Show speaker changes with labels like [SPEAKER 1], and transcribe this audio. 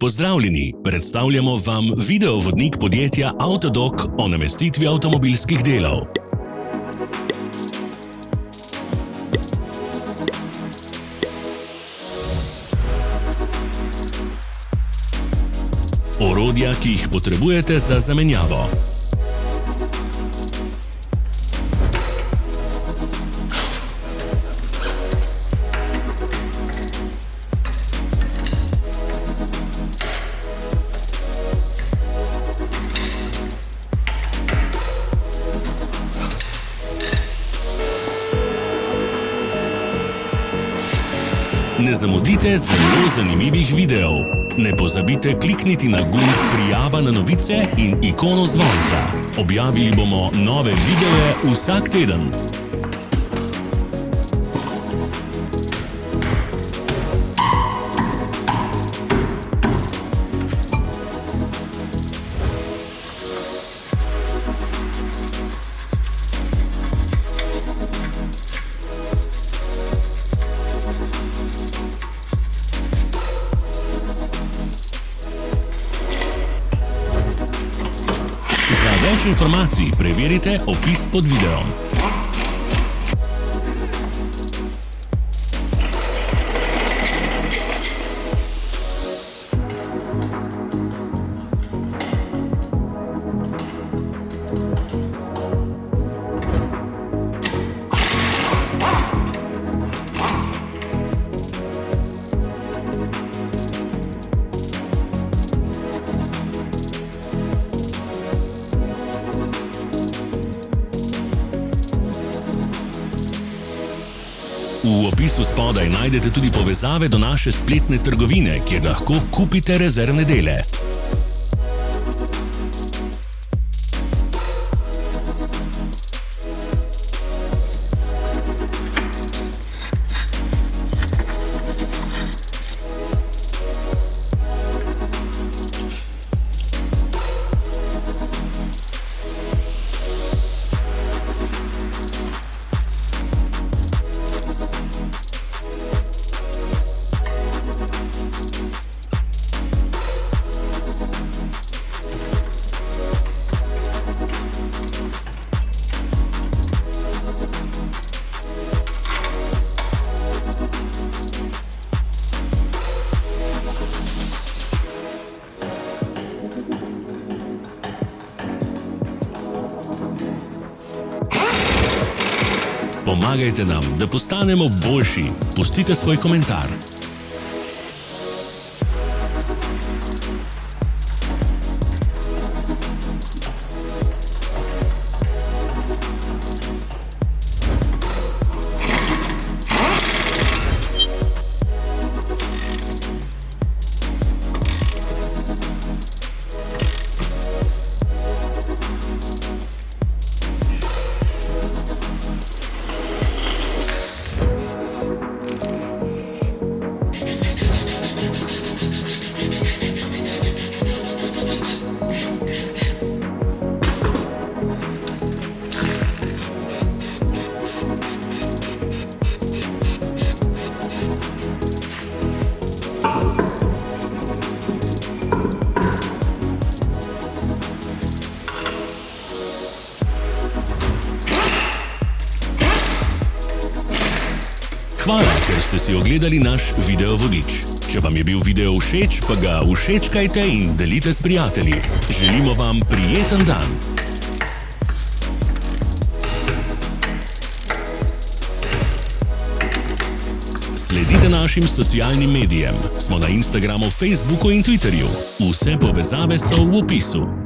[SPEAKER 1] Pozdravljeni, predstavljamo vam videovodnik podjetja Autodoc o namestitvi avtomobilskih delov. Orodja, ki jih potrebujete za zamenjavo. Ne zamudite zelo zanimivih videov. Ne pozabite klikniti na gumb prijava na novice in ikono zvonca. Objavili bomo nove videe vsak teden. Za več informacij preverite opis pod videom. V opisu spodaj najdete tudi povezave do naše spletne trgovine, kjer lahko kupite rezervne dele. Pomagajte nam, da postanemo boljši. Pustite svoj komentar. Hvala, ker ste si ogledali naš videovodič. Če vam je bil video všeč, pa ga všečkajte in delite s prijatelji. Želimo vam prijeten dan. Sledite našim socialnim medijem. Smo na Instagramu, Facebooku in Twitterju. Vse povezave so v opisu.